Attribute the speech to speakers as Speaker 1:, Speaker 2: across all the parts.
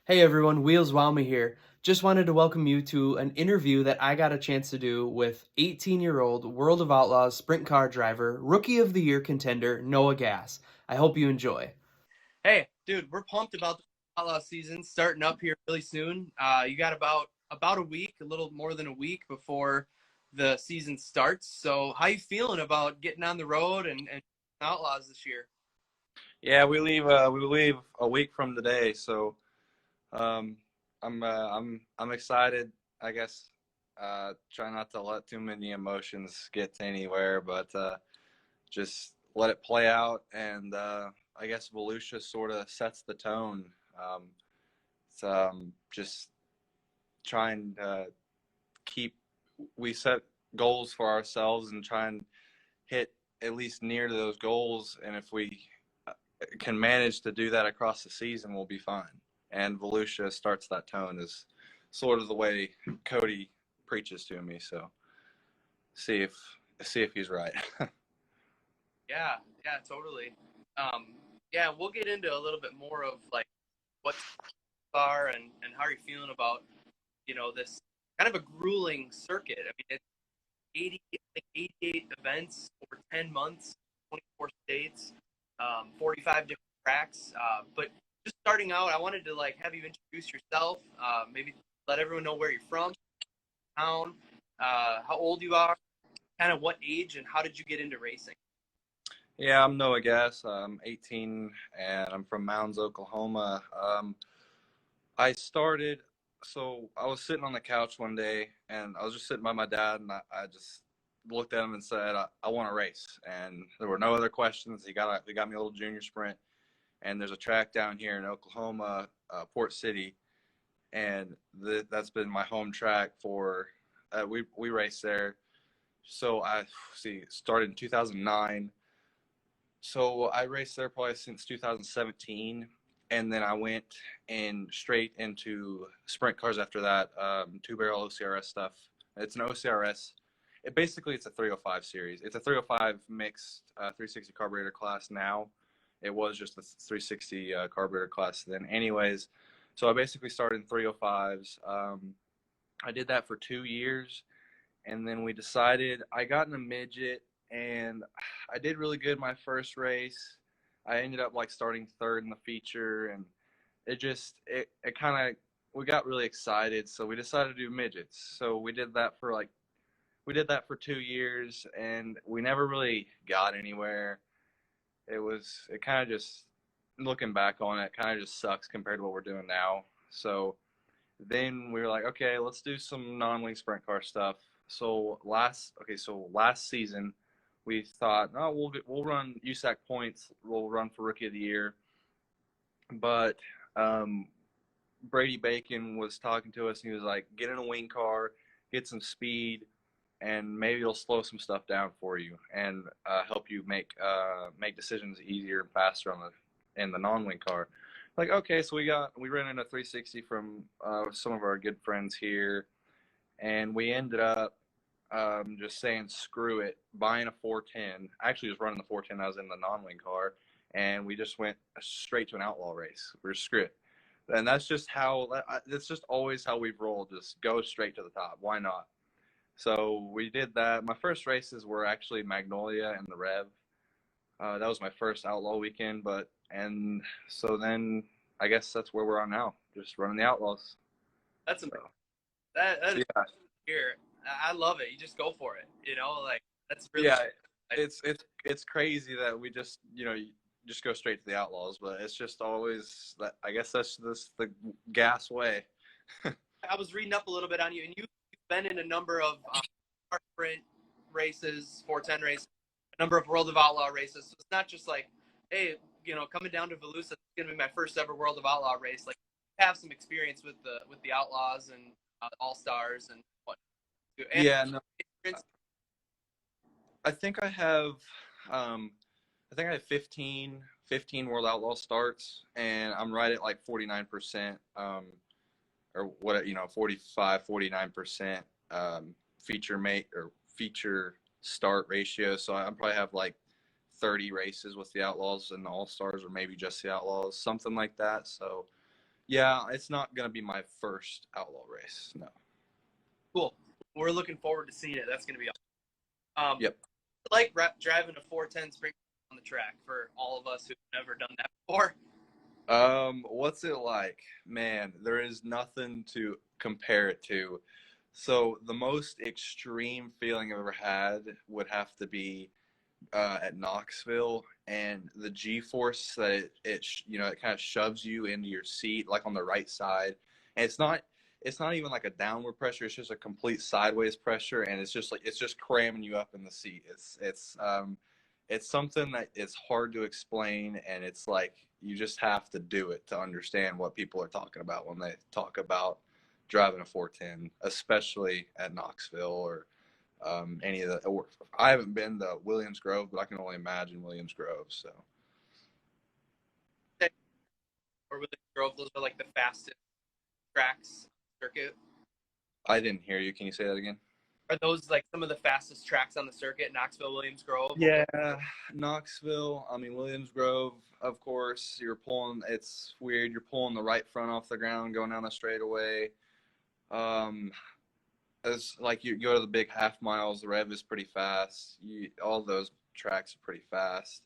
Speaker 1: Hey everyone, Wheelswowme here. Just wanted to welcome you to an interview that I got a chance to do with 18-year-old World of Outlaws sprint car driver, Rookie of the Year contender Noah Gass. I hope you enjoy. Hey, dude, we're pumped about the Outlaw season starting up here really soon. You got about a week, a little more than a week before the season starts. So, how you feeling about getting on the road and Outlaws this year?
Speaker 2: Yeah, we leave a week from today, so um, I'm excited. I guess try not to let too many emotions get to anywhere, but just let it play out. And I guess Volusia sort of sets the tone. Um, it's just trying to keep. We set goals for ourselves and try and hit at least near to those goals. And if we can manage to do that across the season, we'll be fine. And Volusia starts that tone is sort of the way Cody preaches to me. So see if see if he's right.
Speaker 1: Yeah, yeah, totally. Um, yeah, we'll get into a little bit more of like what are and how are you feeling about this kind of a grueling circuit. I mean, it's 80 like 88 events over 10 months, 24 states, 45 different tracks. But just starting out, I wanted to like have you introduce yourself, maybe let everyone know where you're from, town, how old you are, kind of what age, and how did you get into racing?
Speaker 2: Yeah, I'm Noah Gass. I'm 18 and I'm from Mounds, Oklahoma. I was sitting on the couch one day and I was just sitting by my dad and I just looked at him and said, I want to race. And there were no other questions. He got me a little junior sprint. And there's a track down here in Oklahoma, Port City, and that's been my home track for. We raced there. So I see started in 2009. So I raced there probably since 2017, and then I went and straight into sprint cars after that. Two barrel OCRS stuff. It's an OCRS. It's a 305 series. It's a 305 mixed 360 carburetor class now. It was just a 360 carburetor class then. Anyways, so I basically started in 305s. I did that for 2 years, and then we decided I got in a midget, and I did really good my first race. I ended up like starting third in the feature, and it kind of we got really excited, so we decided to do midgets. So we did that for 2 years, and we never really got anywhere. It kind of just looking back on it, kind of just sucks compared to what we're doing now. So then we were like, okay, let's do some non-wing sprint car stuff. So last season, we thought, no, we'll run USAC points. We'll run for Rookie of the Year. But um, Brady Bacon was talking to us, and he was like, get in a wing car, get some speed, and maybe it'll slow some stuff down for you and help you make decisions easier and faster in the non-wing car. Like, okay, so we ran in a 360 from some of our good friends here, and we ended up just saying screw it, buying a 410. Actually, just running the 410. I was in the non-wing car, and we just went straight to an outlaw race. We're screw it, and that's just always how we've rolled. Just go straight to the top. Why not? So we did that. My first races were actually Magnolia and the Rev. That was my first outlaw weekend, and so then I guess that's where we're on now, just running the outlaws.
Speaker 1: That's
Speaker 2: So
Speaker 1: amazing. That is
Speaker 2: yeah,
Speaker 1: here. I love it. You just go for it. Like that's really
Speaker 2: yeah,
Speaker 1: I,
Speaker 2: it's crazy that we just you just go straight to the outlaws, but it's just always that. I guess that's just the gas way.
Speaker 1: I was reading up a little bit on you, and you've been in a number of sprint races, 410 races, a number of World of Outlaw races. So it's not just like, hey, coming down to Volusia, it's gonna be my first ever World of Outlaw race. Like, you have some experience with the Outlaws and All Stars and what. And
Speaker 2: Yeah, no, I think I have um, I think I have 15 World Outlaw starts, and I'm right at like 49%, or what, 45, 49% feature mate or feature start ratio. So I probably have like 30 races with the Outlaws and the All Stars, or maybe just the Outlaws, something like that. So Yeah, it's not gonna be my first outlaw race. No.
Speaker 1: Cool. We're looking forward to seeing it. That's going to be awesome.
Speaker 2: Yep.
Speaker 1: Like driving a 410 sprint on the track for all of us who've never done that before.
Speaker 2: What's it like? Man, there is nothing to compare it to. So the most extreme feeling I've ever had would have to be at Knoxville, and the G-force that it kind of shoves you into your seat like on the right side, and it's not even like a downward pressure. It's just a complete sideways pressure, and it's just cramming you up in the seat. It's something that it's hard to explain, and it's like you just have to do it to understand what people are talking about when they talk about driving a 410, especially at Knoxville or any of the. Or, I haven't been to Williams Grove, but I can only imagine Williams Grove. So
Speaker 1: Or with the Grove, those are like the fastest tracks circuit.
Speaker 2: I didn't hear you. Can you say that again?
Speaker 1: Are those like some of the fastest tracks on the circuit? Knoxville, Williams Grove.
Speaker 2: Yeah, Knoxville. I mean Williams Grove. Of course, you're pulling. It's weird. You're pulling the right front off the ground, going down the straightaway. Um, it's like you go to the big half miles. The rev is pretty fast. All those tracks are pretty fast.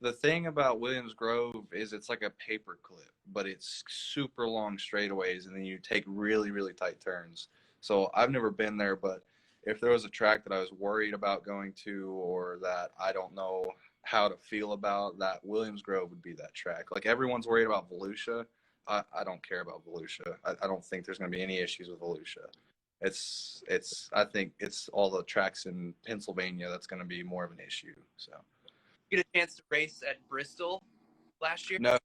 Speaker 2: The thing about Williams Grove is it's like a paper clip, but it's super long straightaways, and then you take really, really tight turns. So I've never been there, but if there was a track that I was worried about going to or that I don't know how to feel about, that Williams Grove would be that track. Like everyone's worried about Volusia. I don't care about Volusia. I don't think there's going to be any issues with Volusia. I think it's all the tracks in Pennsylvania that's going to be more of an issue. So.
Speaker 1: You get a chance to race at Bristol last year?
Speaker 2: No,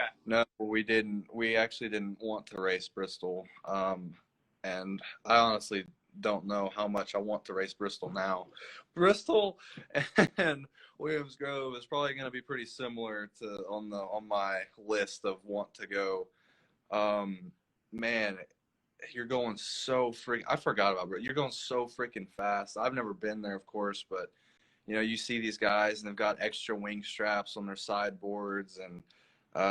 Speaker 1: Okay.
Speaker 2: no, we didn't. We actually didn't want to race Bristol. And I honestly don't know how much I want to race Bristol now. Bristol and Williams Grove is probably going to be pretty similar to on my list of want to go. Um, Man, you're going so freak. I forgot about it. You're going so freaking fast. I've never been there, of course, but you see these guys and they've got extra wing straps on their sideboards, and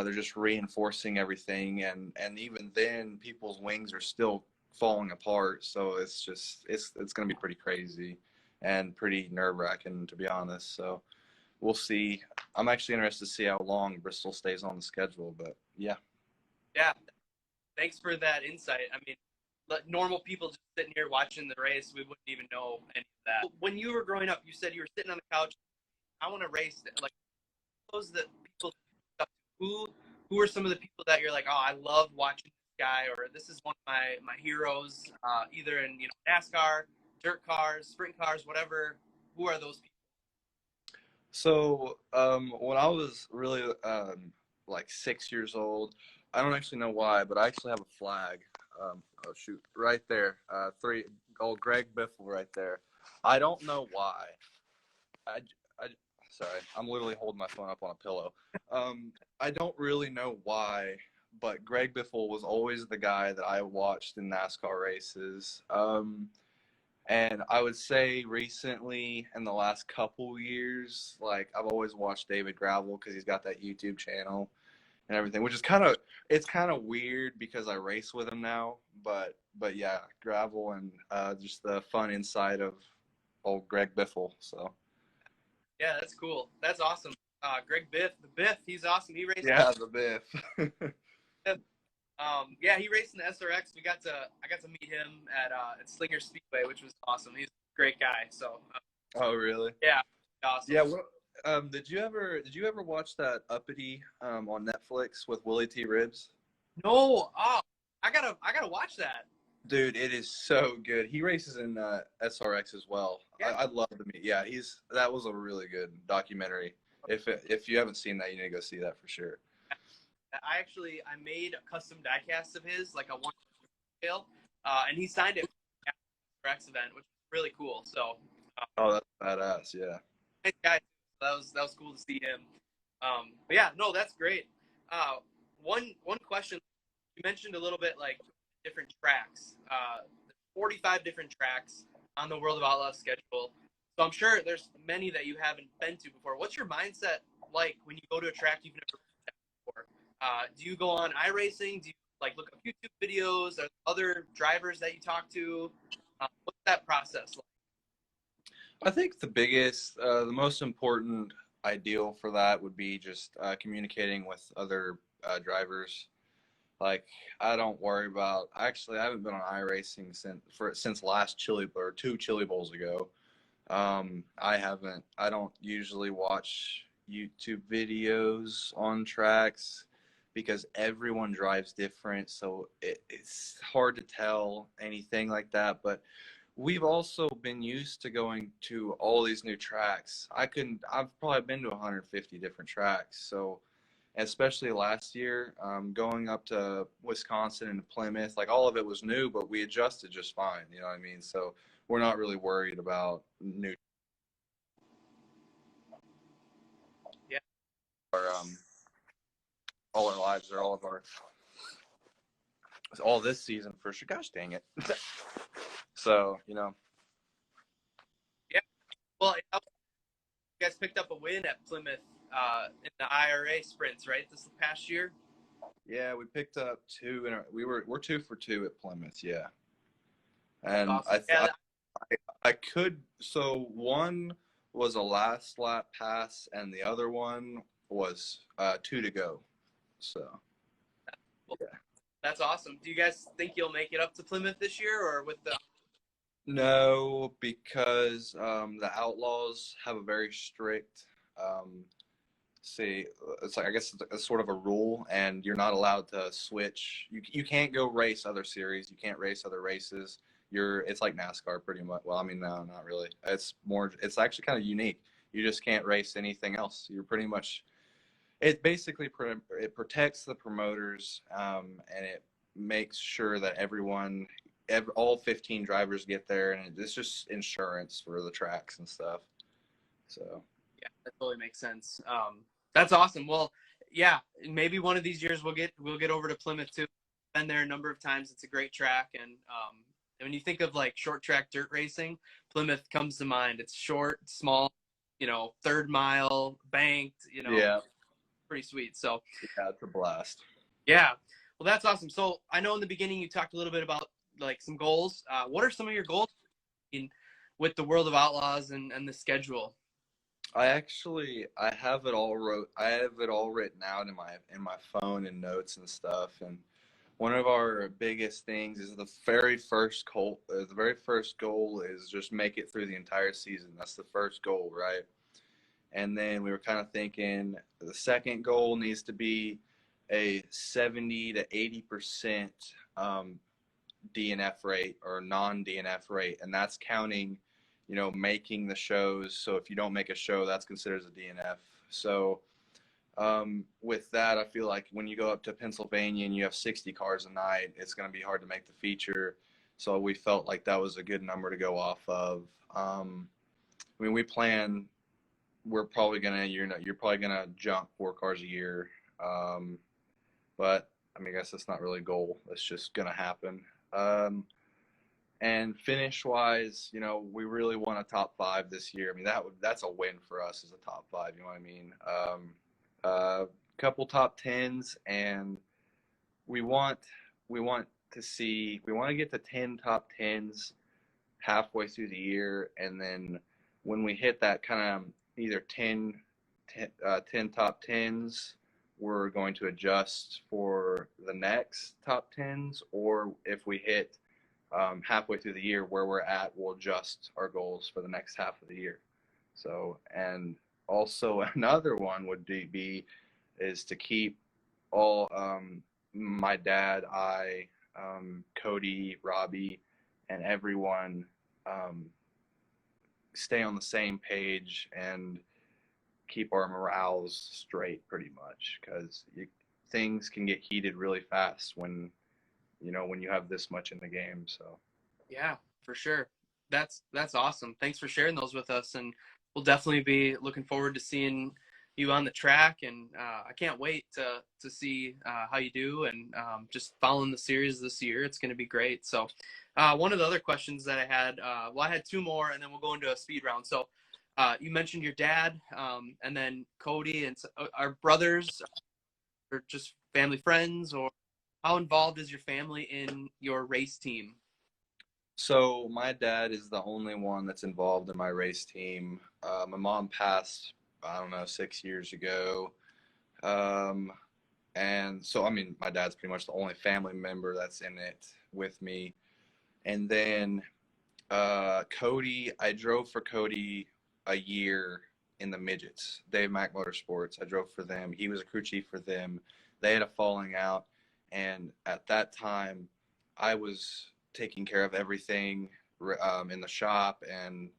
Speaker 2: they're just reinforcing everything. And even then, people's wings are still falling apart. So it's going to be pretty crazy and pretty nerve wracking, to be honest. So we'll see. I'm actually interested to see how long Bristol stays on the schedule. But yeah.
Speaker 1: Yeah. Thanks for that insight. I mean, normal people just sitting here watching the race, we wouldn't even know any of that. When you were growing up, you said you were sitting on the couch. I want to race. Like those that people. Who are some of the people that you're like, oh, I love watching this guy, or this is one of my heroes, either in NASCAR, dirt cars, sprint cars, whatever. Who are those people?
Speaker 2: So when I was really like 6 years old, I don't actually know why, but I actually have a flag. Oh shoot, right there, Greg Biffle right there. I don't know why. I sorry, I'm literally holding my phone up on a pillow. I don't really know why, but Greg Biffle was always the guy that I watched in NASCAR races. And I would say recently, in the last couple years, like I've always watched David Gravel because he's got that YouTube channel and everything, which is it's kind of weird because I race with him now. But yeah, Gravel and just the fun inside of old Greg Biffle. So
Speaker 1: Yeah, that's cool. That's awesome. Greg Biff, the Biff, he's awesome. He raced.
Speaker 2: yeah, the Biff.
Speaker 1: Yeah, he raced in the SRX. I got to meet him at Slinger Speedway, which was awesome. He's a great guy. So.
Speaker 2: Oh really?
Speaker 1: Yeah, awesome.
Speaker 2: Yeah. What, did you ever watch that Uppity on Netflix with Willie T. Ribbs?
Speaker 1: No, oh, I gotta watch that.
Speaker 2: Dude, it is so good. He races in SRX as well.
Speaker 1: Yeah.
Speaker 2: I'd love to meet. Yeah, that was a really good documentary. If you haven't seen that, you need to go see that for sure.
Speaker 1: I made a custom diecast of his, like a one scale, and he signed it at the SRX event, which was really cool. So.
Speaker 2: Oh, that's badass. Yeah.
Speaker 1: Nice guy. That was cool to see him. But yeah, no, that's great. One question you mentioned a little bit, like different tracks. 45 different tracks on the World of Outlaws schedule. So I'm sure there's many that you haven't been to before. What's your mindset like when you go to a track you've never been to before? Do you go on iRacing? Do you like look up YouTube videos? Are there other drivers that you talk to? What's that process like?
Speaker 2: I think the most important ideal for that would be just communicating with other drivers. Like, I don't worry about. Actually, I haven't been on iRacing since last Chili or two Chili Bowls ago. I haven't. I don't usually watch YouTube videos on tracks because everyone drives different, so it's hard to tell anything like that. But we've also been used to going to all these new tracks. I've probably been to 150 different tracks. So, especially last year, going up to Wisconsin and Plymouth, like all of it was new, but we adjusted just fine. You know what I mean? So we're not really worried about new.
Speaker 1: Yeah.
Speaker 2: Our, all our lives or all this season for sure. Gosh dang it! So
Speaker 1: Yeah. Well, you guys picked up a win at Plymouth in the IRA sprints, right? This past year.
Speaker 2: yeah, we picked up two, and we're 2 for 2 at Plymouth. Yeah, and
Speaker 1: Awesome. Yeah.
Speaker 2: I could. So one was a last lap pass, and the other one was 2 to go. So
Speaker 1: Well,
Speaker 2: yeah.
Speaker 1: that's awesome. Do you guys think you'll make it up to Plymouth this year, or with the?
Speaker 2: No, because the Outlaws have a very strict. Um, See, it's like I guess it's sort of a rule, and you're not allowed to switch. You can't go race other series. You can't race other races. It's like NASCAR pretty much. Well, I mean, no, not really. It's more. It's actually kind of unique. You just can't race anything else. You're pretty much. It basically it protects the promoters, and it makes sure that all 15 drivers get there, and it's just insurance for the tracks and stuff. So.
Speaker 1: Yeah, that totally makes sense. That's awesome. Well, yeah, maybe one of these years we'll get over to Plymouth too. Been there a number of times. It's a great track, and when you think of like short track dirt racing, Plymouth comes to mind. It's short, small, third mile, banked,
Speaker 2: Yeah.
Speaker 1: pretty sweet. So
Speaker 2: Yeah, it's a blast.
Speaker 1: yeah, well, that's awesome. So I know in the beginning you talked a little bit about like some goals. What are some of your goals with the World of Outlaws and the schedule?
Speaker 2: I have it all written out in my phone and notes and stuff. And one of our biggest things is the very first goal is just make it through the entire season. That's the first goal, right? And then we were kind of thinking the second goal needs to be a 70 to 80% DNF rate or non-DNF rate, and that's counting, making the shows. So if you don't make a show, that's considered as a DNF. So with that, I feel like when you go up to Pennsylvania and you have 60 cars a night, it's going to be hard to make the feature. So we felt like that was a good number to go off of. I mean, we're probably gonna, you're probably gonna jump 4 cars a year. But I mean, I guess that's not really a goal. It's just gonna happen. Um, and finish wise, we really want a top 5 this year. I mean, that's a win for us as a top 5. You know what I mean? Couple top tens, and we want we want to get to 10 top tens halfway through the year, and then when we hit that kind of either 10 top tens, we're going to adjust for the next top tens, or if we hit halfway through the year where we're at, we'll adjust our goals for the next half of the year. So, and also another one would is to keep all my dad, Cody, Robbie, and everyone stay on the same page and keep our morales straight, pretty much, because things can get heated really fast when you have this much in the game. So
Speaker 1: Yeah, for sure. That's awesome. Thanks for sharing those with us, and we'll definitely be looking forward to seeing you on the track. And I can't wait to see how you do, and just following the series this year. It's going to be great. So, one of the other questions that I had, I had 2 more, and then we'll go into a speed round. So, you mentioned your dad, and then Cody, and our brothers, or just family, friends, or how involved is your family in your race team?
Speaker 2: So my dad is the only one that's involved in my race team. My mom passed, I don't know, 6 years ago. Um, and so, I mean, my dad's pretty much the only family member that's in it with me. And then Cody, I drove for Cody a year in the midgets. Dave Mack Motorsports. I drove for them. He was a crew chief for them. They had a falling out, and at that time, I was taking care of everything in the shop and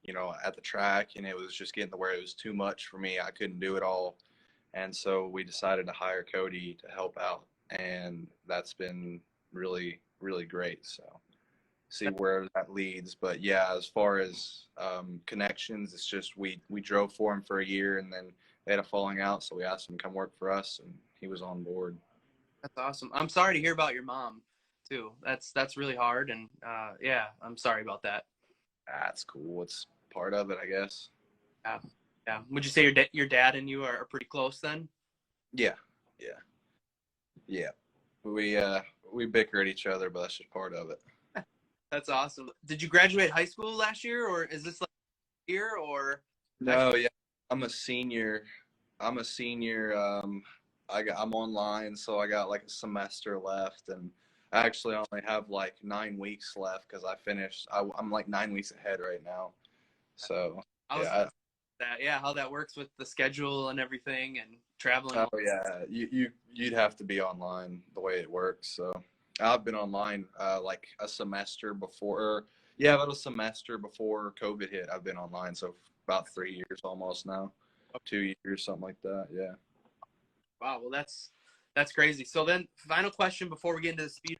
Speaker 2: at the track, and it was just getting to where it was too much for me. I couldn't do it all, and so we decided to hire Cody to help out, and that's been really really great. So see where that leads. But yeah, as far as connections, it's just we drove for him for a year, and then they had a falling out, so we asked him to come work for us, and he was on board.
Speaker 1: That's awesome. I'm sorry to hear about your mom too. That's really hard, and yeah, I'm sorry about that.
Speaker 2: That's cool. It's part of it, I guess.
Speaker 1: Yeah, yeah. Would you say your dad and you are pretty close then?
Speaker 2: Yeah, yeah, yeah. We bicker at each other, but that's just part of it.
Speaker 1: That's awesome. Did you graduate high school last year, or is this like year or next?
Speaker 2: No, yeah, I'm a senior. I'm a senior. I'm online, so I got like a semester left, and I actually only have like 9 weeks left because I finished. I'm like 9 weeks ahead right now. So
Speaker 1: I was
Speaker 2: yeah.
Speaker 1: that yeah, how that works with the schedule and everything and traveling.
Speaker 2: Oh yeah, you'd have to be online the way it works. So I've been online like a semester before. Yeah, about a semester before COVID hit. I've been online, so about 3 years almost now, 2 years, something like that. Yeah.
Speaker 1: Wow, well that's crazy. So then, final question before we get into the speed.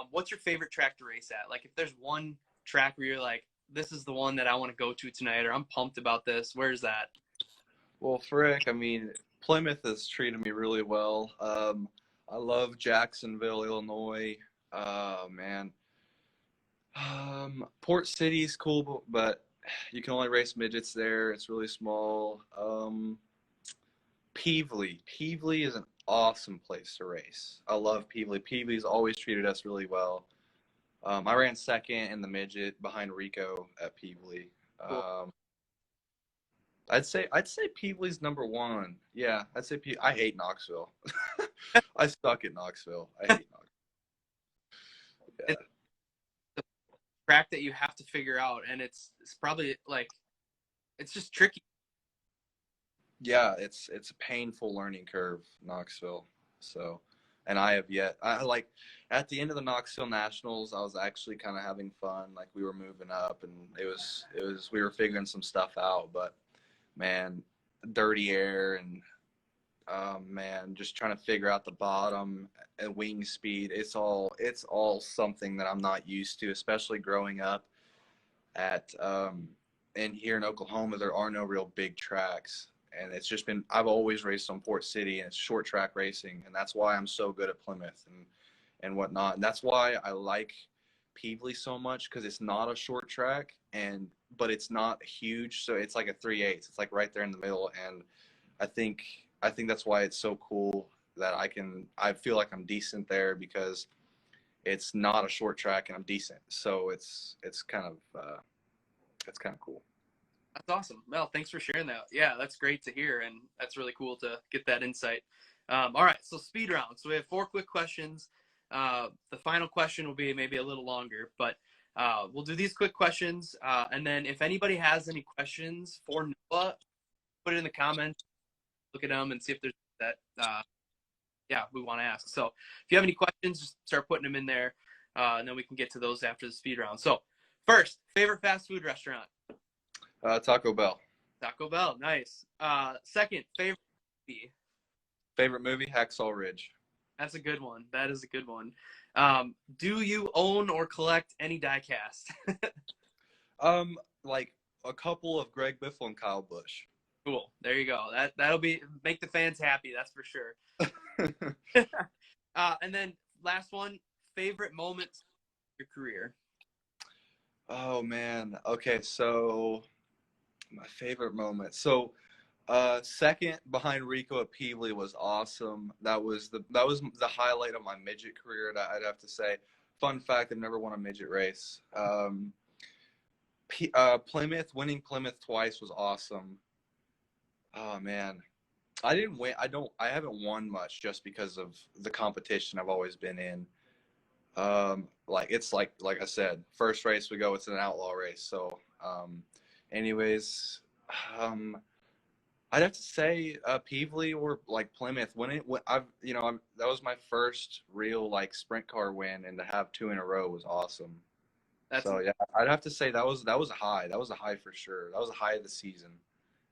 Speaker 1: What's your favorite track to race at? Like, if there's one track where you're like, this is the one that I want to go to tonight, or I'm pumped about this. Where's that?
Speaker 2: Well, frick, I mean, Plymouth has treated me really well. I love Jacksonville, Illinois. Man, Port City's cool, but you can only race midgets there. It's really small. Peevely is an awesome place to race. I love Peevely. Peevely's always treated us really well. I ran second in the midget behind Rico at Peevely.
Speaker 1: Cool.
Speaker 2: I'd say Peevely's number one. Yeah, I hate Knoxville. I suck at Knoxville. I hate Knoxville. Yeah.
Speaker 1: It's the track that you have to figure out, and it's probably like it's just tricky.
Speaker 2: Yeah, it's a painful learning curve, Knoxville. So, and I like at the end of the Knoxville Nationals, I was actually kind of having fun. Like we were moving up, and we were figuring some stuff out. But man, dirty air and man, just trying to figure out the bottom and wing speed. It's all something that I'm not used to, especially growing up at and here in Oklahoma. There are no real big tracks, and I've always raced on Port City, and it's short track racing, and that's why I'm so good at Plymouth and whatnot. And that's why I like Peevely so much, because it's not a short track, but it's not huge, so it's like a 3/8. It's like right there in the middle, and I think I think that's why it's so cool that I feel like I'm decent there, because it's not a short track and I'm decent. So it's kind of cool.
Speaker 1: That's awesome. Well, thanks for sharing that. Yeah, that's great to hear, and that's really cool to get that insight. All right, so speed round. So we have 4 quick questions. The final question will be maybe a little longer, but we'll do these quick questions, and then if anybody has any questions for Noah, put it in the comments. Look at them and see if there's that. Yeah, we want to ask. So if you have any questions, just start putting them in there, and then we can get to those after the speed round. So first, favorite fast food restaurant?
Speaker 2: Taco Bell.
Speaker 1: Taco Bell, nice. Second, favorite movie?
Speaker 2: Favorite movie? Hacksaw Ridge.
Speaker 1: That's a good one. That is a good one. Do you own or collect any die cast?
Speaker 2: Like a couple of Greg Biffle and Kyle Busch.
Speaker 1: Cool. There you go. That'll make the fans happy. That's for sure. And then last one, favorite moments of your career?
Speaker 2: Oh man. Okay, so my favorite moment. So Second behind Rico at Peevely was awesome. That was the highlight of my midget career. I'd have to say. Fun fact: I've never won a midget race. Plymouth, winning Plymouth twice was awesome. Oh man, I didn't win. I haven't won much just because of the competition I've always been in. Like it's like I said, first race we go, it's an outlaw race. So, anyways, um, I'd have to say Peevely or like Plymouth. When I've that was my first real like sprint car win, and to have two in a row was awesome.
Speaker 1: That's
Speaker 2: So yeah, I'd have to say that was a high. That was a high for sure. That was a high of the season,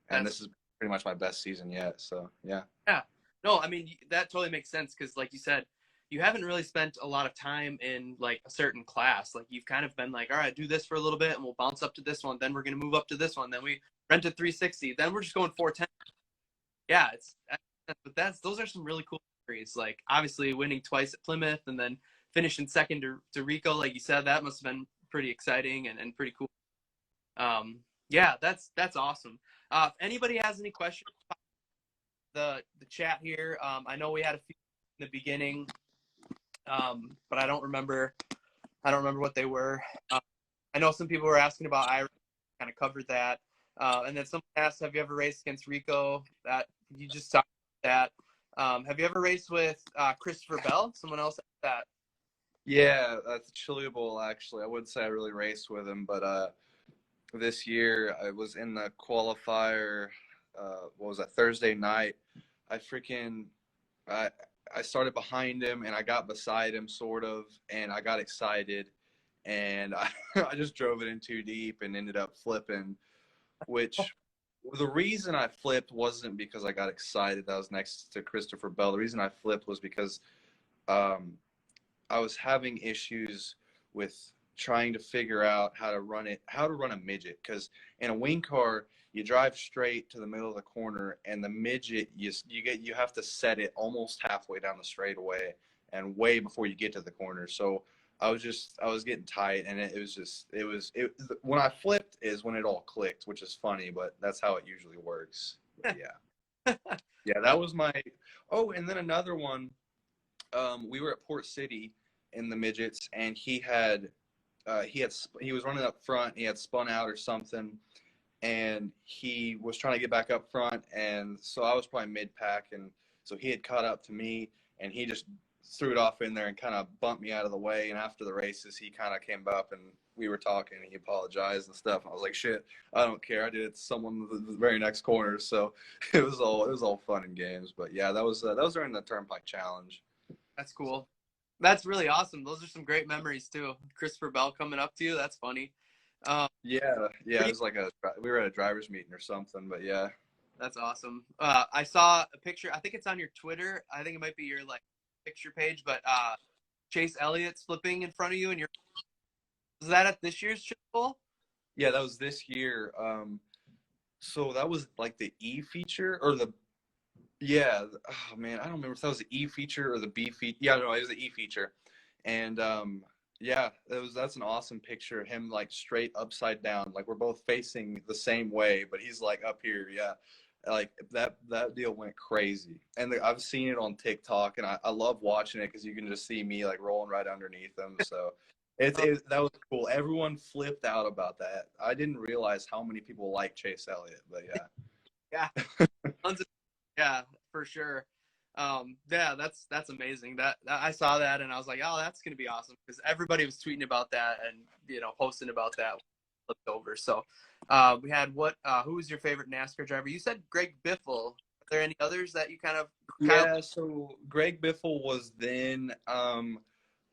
Speaker 2: and
Speaker 1: that's
Speaker 2: this is pretty much my best season yet. So yeah.
Speaker 1: Yeah. No, I mean that totally makes sense because, like you said, you haven't really spent a lot of time in like a certain class. Like you've kind of been like, all right, do this for a little bit, and we'll bounce up to this one. Then we're gonna move up to this one. Then we rent a 360. Then we're just going 410. Yeah, but those are some really cool memories. Like obviously winning twice at Plymouth and then finishing second to Rico, like you said, that must have been pretty exciting and pretty cool. Yeah, that's awesome. If anybody has any questions, the chat here. I know we had a few in the beginning, but I don't remember. I don't remember what they were. I know some people were asking about Irish. Kind of covered that. And then someone asked, "Have you ever raced against Rico?" That you just talked about that. Have you ever raced with Christopher Bell? Someone else asked that.
Speaker 2: Yeah, that's chillable actually. I wouldn't say I really raced with him, but this year I was in the qualifier. What was that, Thursday night? I freaking I I started behind him and I got beside him sort of, and I got excited, and I just drove it in too deep and ended up flipping. Which the reason I flipped wasn't because I got excited that I was next to Christopher Bell. The reason I flipped was because um, I was having issues with trying to figure out how to run a midget. Because in a wing car, you drive straight to the middle of the corner, and the midget you have to set it almost halfway down the straightaway and way before you get to the corner. So I was getting tight, and when I flipped is when it all clicked, which is funny, but that's how it usually works. But yeah, yeah, that was my. Oh, and then another one. We were at Port City in the midgets, and he was running up front. He had spun out or something, and he was trying to get back up front. And so I was probably mid pack, and so he had caught up to me, and he just threw it off in there and kind of bumped me out of the way. And after the races, he kind of came up and we were talking, and he apologized and stuff. I was like, "Shit, I don't care. I did it to someone in the very next corner." So it was all fun and games. But yeah, that was during the Turnpike Challenge.
Speaker 1: That's cool. That's really awesome. Those are some great memories too. Christopher Bell coming up to you. That's funny.
Speaker 2: Yeah, yeah. It
Speaker 1: You,
Speaker 2: was like we were at a drivers meeting or something, but yeah.
Speaker 1: that's awesome. I saw a picture. I think it's on your Twitter. I think it might be your like picture page. But Chase Elliott's flipping in front of you, and you're was that at this year's Chip Bowl?
Speaker 2: Yeah, that was this year. So that was like the E feature or the yeah. Oh man, I don't remember if that was the E feature or the B feature. Yeah, no, it was the E feature, and yeah, that's an awesome picture of him like straight upside down, like we're both facing the same way, but he's like up here. Yeah, like that deal went crazy, and I've seen it on TikTok, and I love watching it because you can just see me like rolling right underneath him. So that was cool. Everyone flipped out about that. I didn't realize how many people like Chase Elliott, but
Speaker 1: Yeah, tons of, yeah, for sure. Yeah, that's amazing. That I saw that and I was like, oh, that's gonna be awesome because everybody was tweeting about that and posting about that flipped over. So, we had who was your favorite NASCAR driver? You said Greg Biffle. Are there any others that you kind of Kyle?
Speaker 2: yeah. So Greg Biffle was then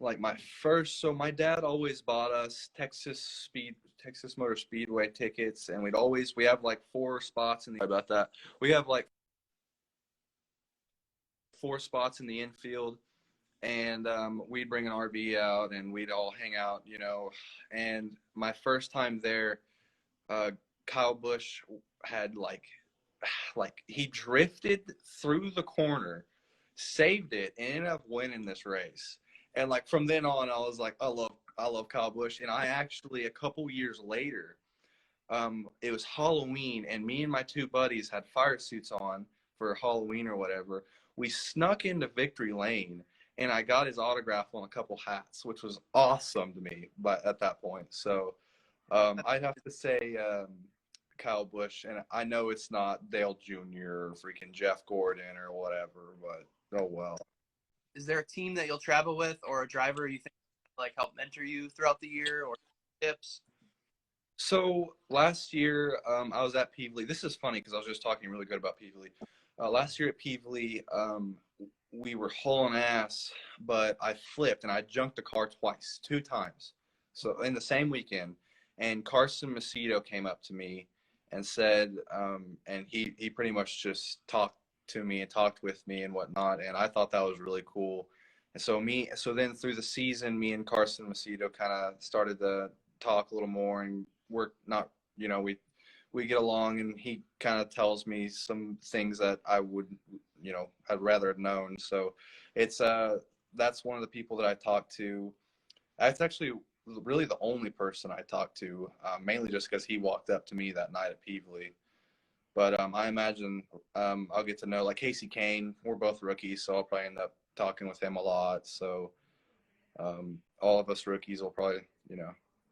Speaker 2: like my first. So my dad always bought us Texas Motor Speedway tickets, and we have like four spots in the about that. We have like four spots in the infield, and we'd bring an RV out and we'd all hang out. And my first time there, uh, Kyle Busch had like he drifted through the corner, saved it, and ended up winning this race. And like from then on, I was like, I love Kyle Busch. And I actually a couple years later it was Halloween, and me and my two buddies had fire suits on for Halloween or whatever. We snuck into Victory Lane, and I got his autograph on a couple hats, which was awesome to me. But at that point, so I'd have to say Kyle Busch, and I know it's not Dale Jr. or freaking Jeff Gordon or whatever, but oh well.
Speaker 1: Is there a team that you'll travel with, or a driver you think like help mentor you throughout the year, or tips?
Speaker 2: So last year, I was at Peevely. This is funny because I was just talking really good about Peevely. Last year at Peevely, we were hauling ass, but I flipped and I junked the car twice, 2 times. So in the same weekend, and Carson Macedo came up to me and said, and he pretty much just talked to me and talked with me and whatnot, and I thought that was really cool. And so then through the season, me and Carson Macedo kind of started to talk a little more, and we're not, we get along, and he kind of tells me some things that I would, I'd rather have known. So it's that's one of the people that I talk to. That's actually really the only person I talked to, mainly just because he walked up to me that night at Peevely. But I imagine I'll get to know like Casey Kane. We're both rookies, so I'll probably end up talking with him a lot. So all of us rookies will probably,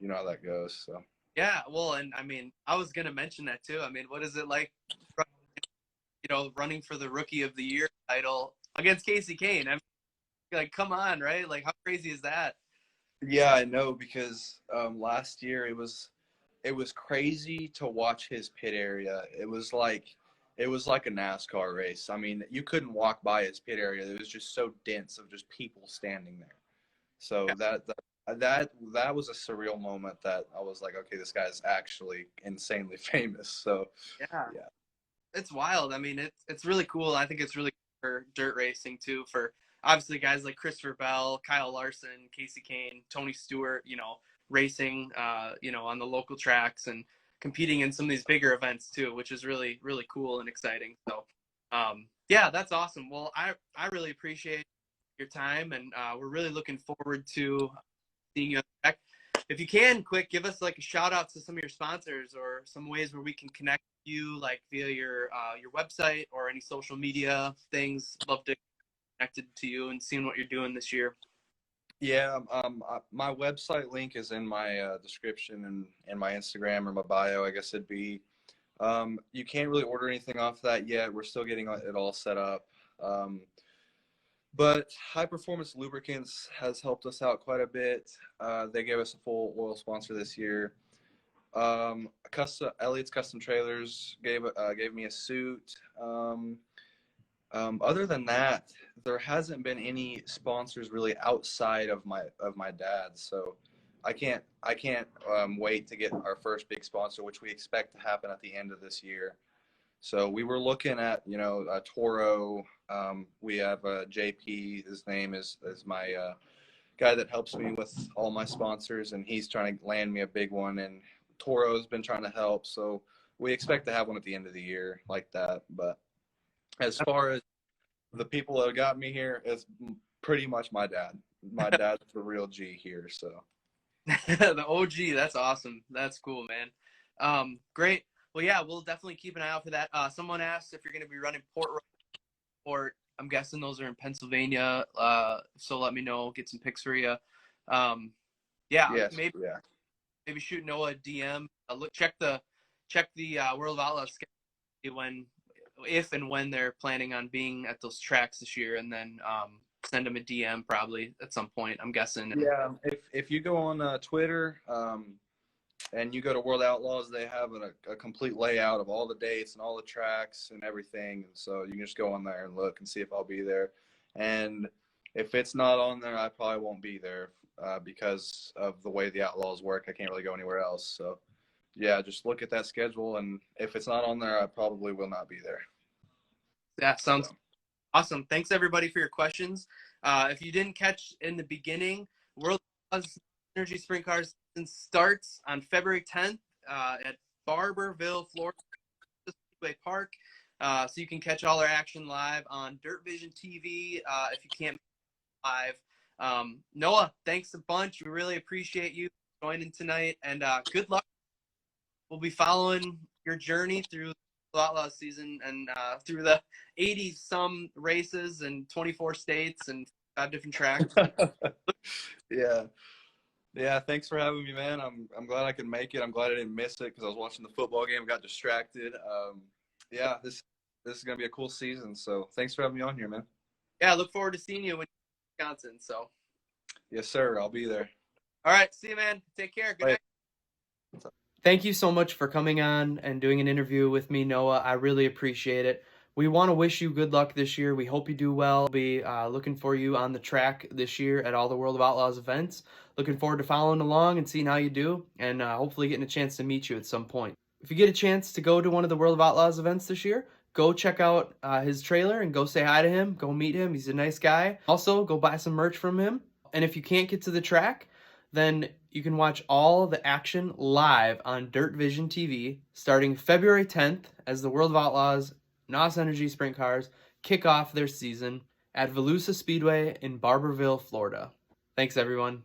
Speaker 2: how that goes. So.
Speaker 1: Yeah, well, and I mean, I was gonna mention that too. I mean, what is it like, running for the Rookie of the Year title against Casey Kane? I mean, like, come on, right? Like, how crazy is that?
Speaker 2: Yeah, I know, because last year it was crazy to watch his pit area. It was like a NASCAR race. I mean, you couldn't walk by his pit area. It was just so dense of just people standing there. So that was a surreal moment that I was like, okay, this guy's actually insanely famous. So
Speaker 1: Yeah,
Speaker 2: yeah.
Speaker 1: it's wild. I mean, it's really cool. I think it's really cool for dirt racing too. For obviously guys like Christopher Bell, Kyle Larson, Casey Kane, Tony Stewart. Racing, on the local tracks and competing in some of these bigger events too, which is really really cool and exciting. So, yeah, that's awesome. Well, I really appreciate your time, and we're really looking forward to seeing you on the track. If you can, quick, give us like a shout out to some of your sponsors or some ways where we can connect with you, like via your website or any social media things. Love to connect to you and seeing what you're doing this year.
Speaker 2: Yeah, my website link is in my description and my Instagram or my bio, I guess it'd be. You can't really order anything off that yet. We're still getting it all set up. But High Performance Lubricants has helped us out quite a bit. They gave us a full oil sponsor this year. Elliot's Custom Trailers gave me a suit. Other than that, there hasn't been any sponsors really outside of my dad. So I can't wait to get our first big sponsor, which we expect to happen at the end of this year. So we were looking at Toro. We have JP. His name is my guy that helps me with all my sponsors, and he's trying to land me a big one. And Toro's been trying to help. So we expect to have one at the end of the year like that. But as far as the people that got me here, it's pretty much my dad. My dad's the real G here. So
Speaker 1: The OG, that's awesome. That's cool, man. Great. Well, yeah, we'll definitely keep an eye out for that. Someone asked if you're going to be running Port. I'm guessing those are in Pennsylvania. So let me know. Get some pics for you. Yeah,
Speaker 2: yes,
Speaker 1: maybe shoot Noah a DM. Check the World of Outlaws schedule if and when they're planning on being at those tracks this year, and then send them a DM probably at some point, I'm guessing.
Speaker 2: yeah. If you go on Twitter and you go to World Outlaws, they have a complete layout of all the dates and all the tracks and everything. And so you can just go on there and look and see if I'll be there. And if it's not on there, I probably won't be there because of the way the Outlaws work. I can't really go anywhere else. So yeah, just look at that schedule, and if it's not on there, I probably will not be there.
Speaker 1: That sounds
Speaker 2: So.
Speaker 1: awesome. Thanks everybody for your questions. If you didn't catch in the beginning, World Outlaws Energy Sprint Cars starts on February 10th at Barberville, Florida, Speedway Park. So you can catch all our action live on Dirt Vision TV if you can't live. Noah, thanks a bunch. We really appreciate you joining tonight, and good luck. we'll be following your journey through the Outlaws season and through the 80 some races and 24 states and 5 different tracks.
Speaker 2: Yeah. Yeah, thanks for having me, man. I'm glad I could make it. I'm glad I didn't miss it because I was watching the football game, got distracted. Yeah, this is gonna be a cool season. So thanks for having me on here, man.
Speaker 1: Yeah, I look forward to seeing you in Wisconsin. So,
Speaker 2: Yes, sir. I'll be there.
Speaker 1: all right, see you, man. Take care. Good
Speaker 2: Bye.
Speaker 1: night. Thank you so much for coming on and doing an interview with me, Noah. I really appreciate it. We want to wish you good luck this year. We hope you do well. We'll be looking for you on the track this year at all the World of Outlaws events. Looking forward to following along and seeing how you do, and hopefully getting a chance to meet you at some point. If you get a chance to go to one of the World of Outlaws events this year, go check out his trailer and go say hi to him. Go meet him. He's a nice guy. Also, go buy some merch from him. And if you can't get to the track, then you can watch all the action live on Dirt Vision TV starting February 10th as the World of Outlaws NOS Energy Sprint Cars kick off their season at Volusia Speedway in Barberville, Florida. Thanks, everyone.